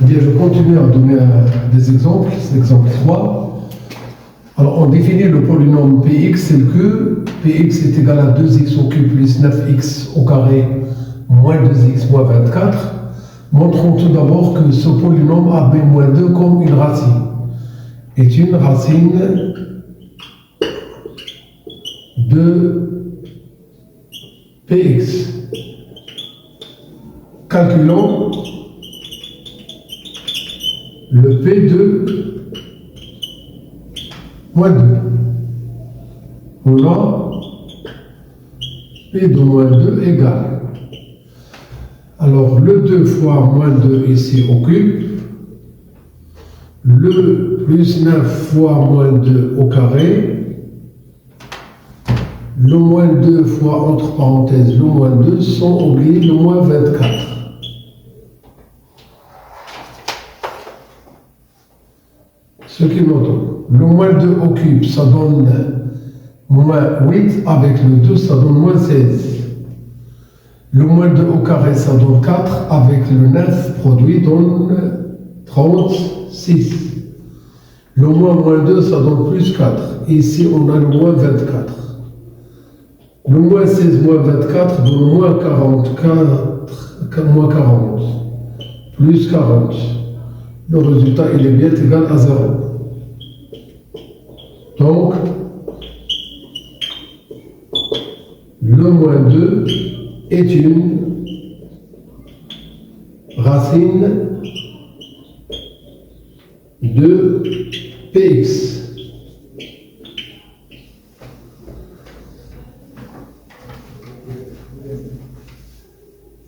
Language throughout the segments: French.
Bien, je continue à donner des exemples. Exemple 3. Alors, on définit le polynôme Px tel que Px est égal à 2x au cube plus 9x au carré moins 2x moins 24. Montrons tout d'abord que ce polynôme AB-2 comme une racine est une racine de Px. Calculons le P de moins 2. On a P de moins 2 égale. Alors, le 2 fois moins 2 ici au cube, le plus 9 fois moins 2 au carré, le moins 2 fois, entre parenthèses, le moins 2, sans oublier le moins 24. Ce qui nous donne le moins 2 au cube, ça donne moins 8, avec le 2, ça donne moins 16. Le moins 2 au carré, ça donne 4, avec le 9 produit donne 36. Le moins 2, ça donne plus 4. Ici, on a le moins 24. Le moins 16 moins 24 donne moins 44, moins 40, plus 40. Le résultat, il est bien égal à 0. Donc, le moins 2 est une racine de Px.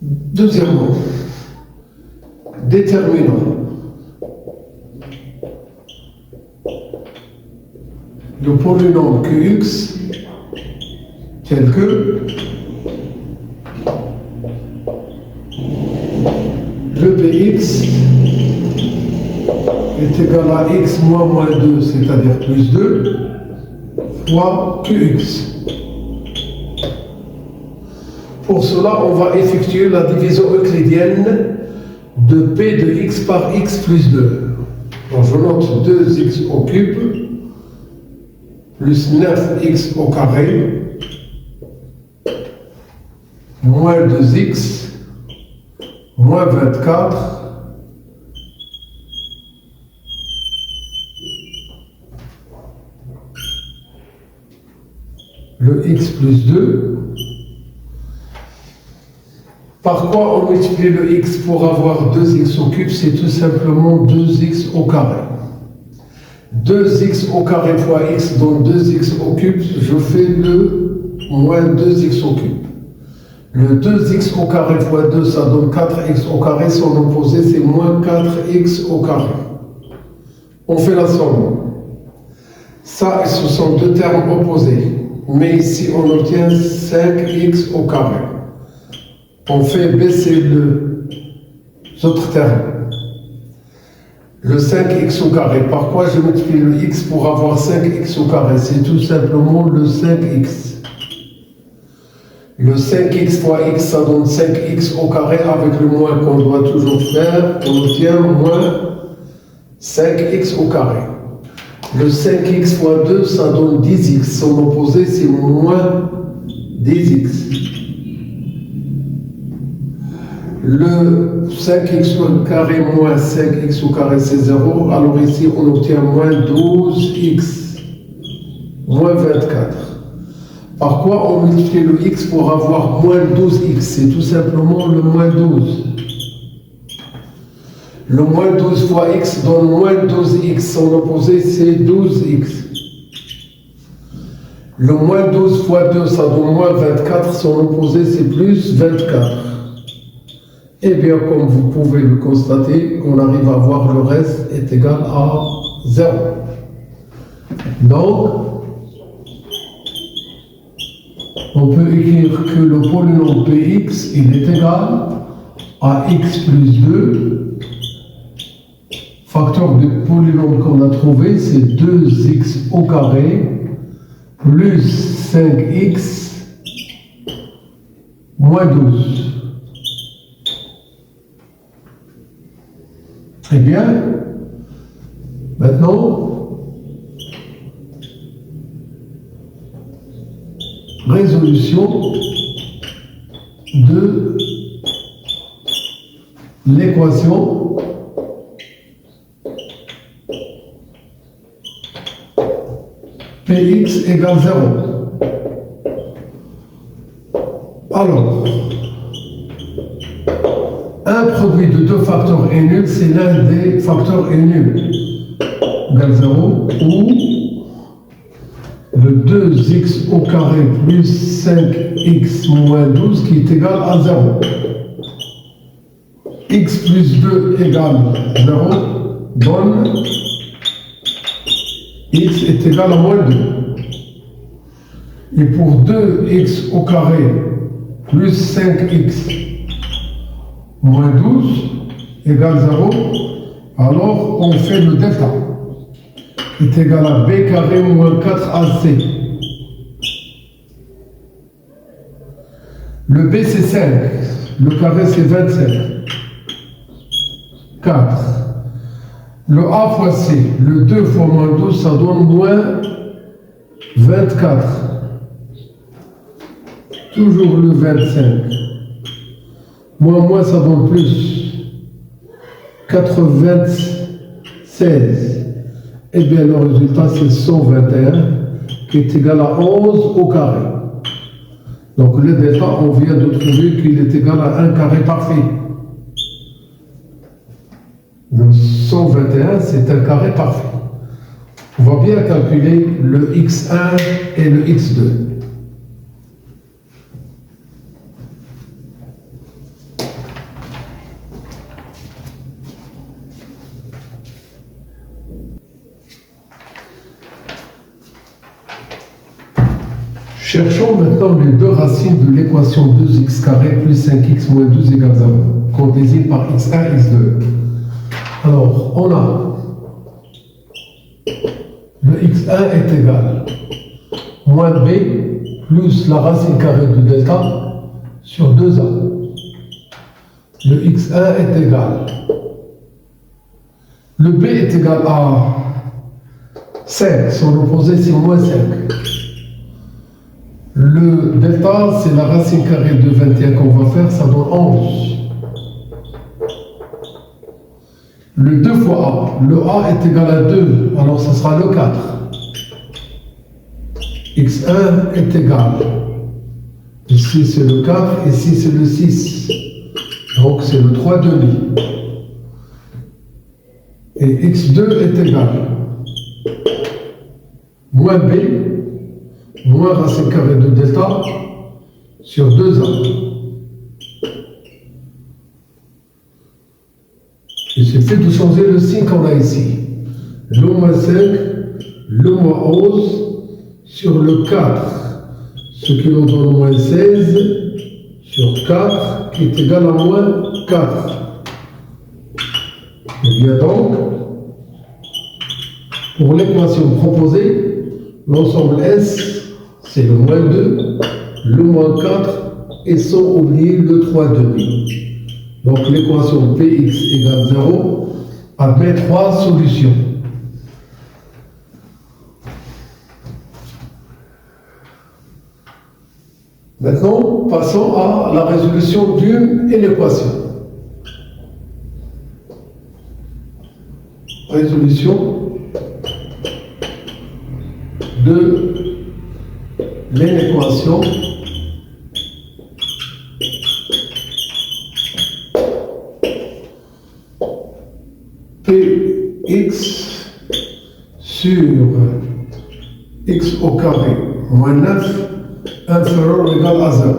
Deuxièmement, déterminons le polynôme Qx tel que le Px est égal à x moins 2, c'est-à-dire plus 2, fois Qx. Pour cela, on va effectuer la division euclidienne de P de x par x plus 2. Donc je note 2x au cube plus 9x au carré moins 2x moins 24 le x plus 2. Par quoi on multiplie le x pour avoir 2x au cube? C'est tout simplement 2x au carré. 2x au carré fois x donne 2x au cube. Je fais le moins 2x au cube. Le 2x au carré fois 2, ça donne 4x au carré. Son opposé, c'est moins 4x au carré. On fait la somme. Ça, ce sont deux termes opposés. Mais ici, on obtient 5x au carré. On fait baisser les autres termes. Le 5x au carré. Par quoi je multiplie le x pour avoir 5x au carré? C'est tout simplement le 5x. Le 5x fois x, ça donne 5x au carré avec le moins qu'on doit toujours faire. On obtient moins 5x au carré. Le 5x fois 2, ça donne 10x. Son opposé, c'est moins 10x. Le 5x au carré moins 5x au carré, c'est 0. Alors ici, on obtient moins 12x, moins 24. Par quoi on multiplie le x pour avoir moins 12x? C'est tout simplement le moins 12. Le moins 12 fois x donne moins 12x. Son opposé, c'est 12x. Le moins 12 fois 2, ça donne moins 24. Son opposé, c'est plus 24. Eh bien, comme vous pouvez le constater, on arrive à voir le reste est égal à 0. Donc, on peut écrire que le polynôme Px, il est égal à x plus 2. Facteur du polynôme qu'on a trouvé, c'est 2x au carré plus 5x moins 12. Eh bien, maintenant, résolution de l'équation Px égale 0. Alors, un produit de deux facteurs est nul, c'est l'un des facteurs est nul. Égale 0, ou le 2x au carré plus 5x moins 12 qui est égal à 0. X plus 2 égale 0 donne x est égal à moins 2. Et pour 2x au carré plus 5x moins 12 égale 0, alors on fait le delta est égal à b carré moins 4ac. Le b c'est 5, le carré c'est 25. 4. Le a fois c, le 2 fois moins 12, ça donne moins 24. Toujours le 25. Moins, ça donne plus. 96. Eh bien, le résultat, c'est 121, qui est égal à 11 au carré. Donc, le delta, on vient de trouver qu'il est égal à 1 carré parfait. Donc, 121, c'est un carré parfait. On va bien calculer le x1 et le x2. Cherchons maintenant les deux racines de l'équation 2x carré plus 5x moins 12 égale 0, qu'on désigne par x1 et x2. Alors, on a le x1 est égal moins b plus la racine carrée de delta sur 2a. Le x1 est égal. Le b est égal à 5, son opposé c'est moins 5. Le delta, c'est la racine carrée de 21 qu'on va faire, ça donne 11. Le 2 fois a, le a est égal à 2, alors ça sera le 4. x1 est égal. Ici c'est le 4, ici c'est le 6. Donc c'est le 3 demi. Et x2 est égal. Moins b, moins racine carrée de delta sur 2a. Il suffit de changer le signe qu'on a ici. Le moins 5, le moins 11 sur le 4, ce qui nous donne moins 16 sur 4, qui est égal à moins 4. Et bien donc, pour l'équation proposée, l'ensemble S, c'est le moins 2, le moins 4, et sans oublier le 3 demi. Donc l'équation Px égale 0 admet 3 solutions. Maintenant, passons à la résolution d'une équation. Résolution de l'équation Px sur x au carré moins 9 inférieur ou égal à 0.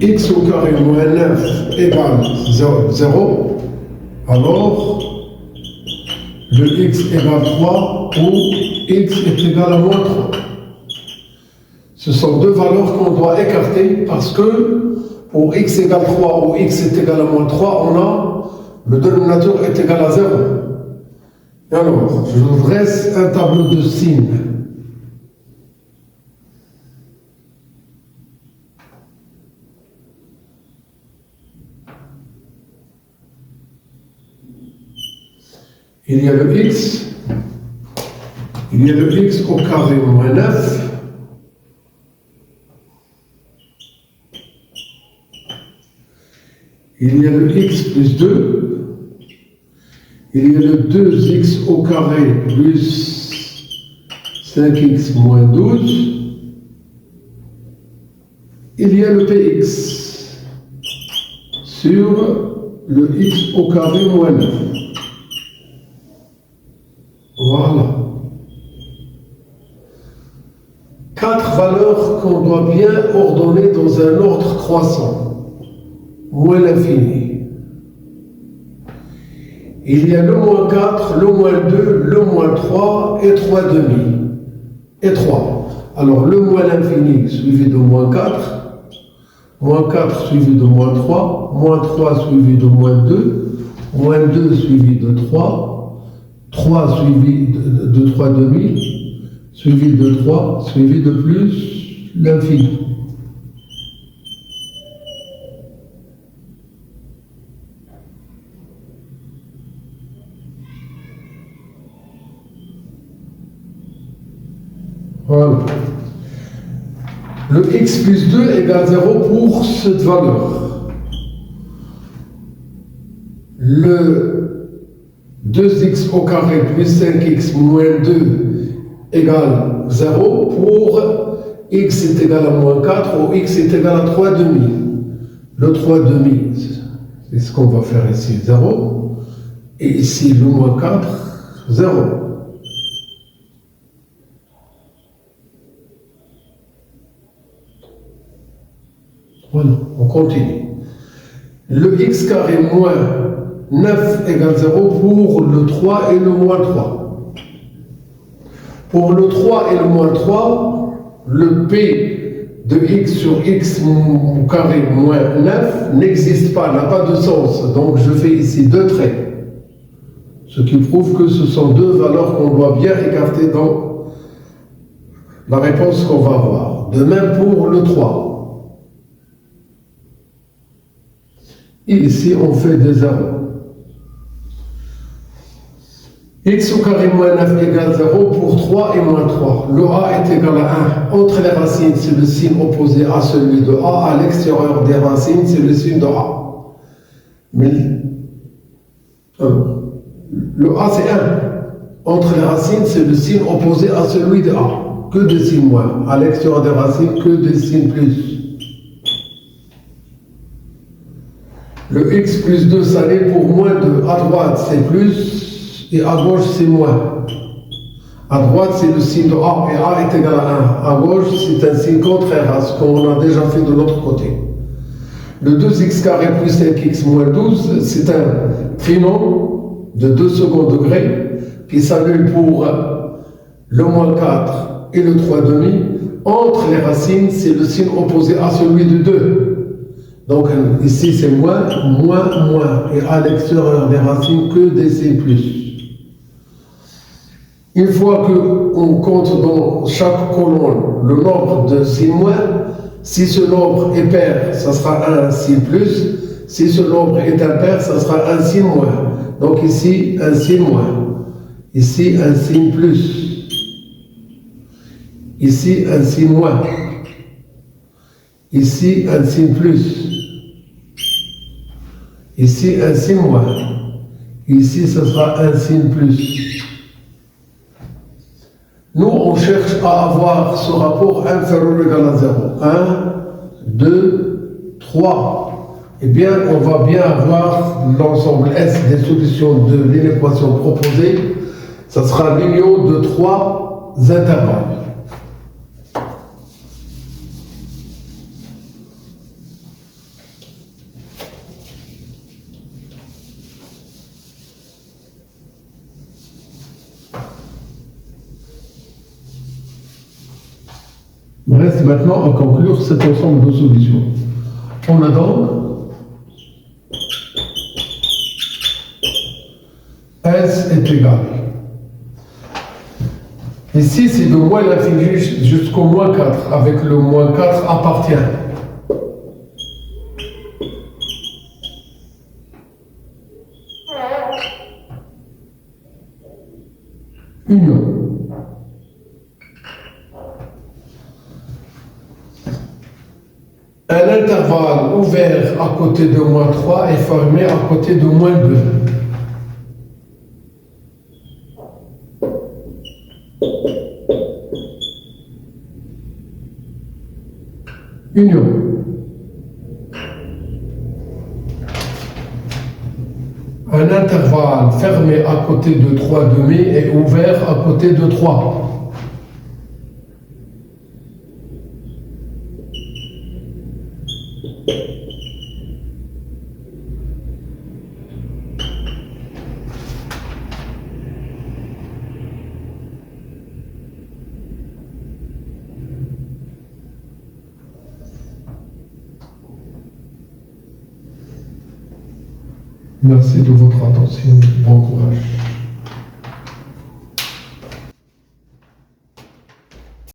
X au carré moins 9 égale 0, alors le x égale 3 ou x est égal à moins 3. Ce sont deux valeurs qu'on doit écarter parce que pour x égale 3 ou x est égal à moins 3, on a le dénominateur est égal à 0. Et alors, je vous dresse un tableau de signes. il y a le x, il y a le x au carré moins 9, il y a le x plus 2, il y a le 2x au carré plus 5x moins 12, il y a le px sur le x au carré moins 9. Voilà. 4 valeurs qu'on doit bien ordonner dans un ordre croissant, moins l'infini. Il y a le moins 4, le moins 2, le moins 3 et 3 demi. Et 3. Alors le moins l'infini suivi de moins 4, moins 4 suivi de moins 3, moins 3 suivi de moins 2, moins 2 suivi de 3, 3 suivi de 3 demi, suivi de 3, suivi de plus l'infini. Voilà. Le x plus 2 égale 0 pour cette valeur. Le 2x au carré plus 5x moins 2 égale 0 pour x est égal à moins 4 ou x est égal à 3 demi. Le 3 demi, c'est ce qu'on va faire ici, 0. Et ici, le moins 4, 0. Voilà, on continue. Le x carré moins 9 égale 0 pour le 3 et le moins 3. Pour le 3 et le moins 3, le p de x sur x carré moins 9 n'existe pas, n'a pas de sens. Donc je fais ici deux traits. Ce qui prouve que ce sont deux valeurs qu'on doit bien écarter dans la réponse qu'on va avoir. De même pour le 3. Et ici, on fait des zéros. X au carré moins 9 égale 0 pour 3 et moins 3. Le A est égal à 1. Entre les racines, c'est le signe opposé à celui de A. À l'extérieur des racines, c'est le signe de A. Mais le A, c'est 1. Entre les racines, c'est le signe opposé à celui de A. Que des signes moins. À l'extérieur des racines, que des signes plus. Le x plus 2, ça l'est pour moins 2. À droite, c'est plus, et à gauche, c'est moins. À droite, c'est le signe de A, et A est égal à 1. À gauche, c'est un signe contraire à ce qu'on a déjà fait de l'autre côté. Le 2x carré plus 5x moins 12, c'est un trinom de 2 second degré qui s'annule pour le moins 4 et le 3 demi. Entre les racines, c'est le signe opposé à celui de 2. Donc ici c'est moins, moins, moins. Et à l'extérieur des racines, que des signes plus. Une fois qu'on compte dans chaque colonne le nombre de signes moins, si ce nombre est pair, ça sera un signe plus. Si ce nombre est impair, ça sera un signe moins. Donc ici, un signe moins. Ici, un signe plus. Ici, un signe moins. Ici, un signe plus. Ici, un signe moins. Ici, ce sera un signe plus. Nous, on cherche à avoir ce rapport inférieur ou égal à 0. 1, 2, 3. Eh bien, on va bien avoir l'ensemble S des solutions de l'inéquation proposée. Ça sera l'union de 3 intervalles. Il reste maintenant à conclure cet ensemble de solutions. On a donc S est égal. Ici, c'est de moins l'infini jusqu'au moins 4, avec le moins 4 appartient. union. Un intervalle ouvert à côté de moins 3 et fermé à côté de moins 2. Union. Un intervalle fermé à côté de 3 demi et ouvert à côté de 3. Merci de votre attention. Bon courage.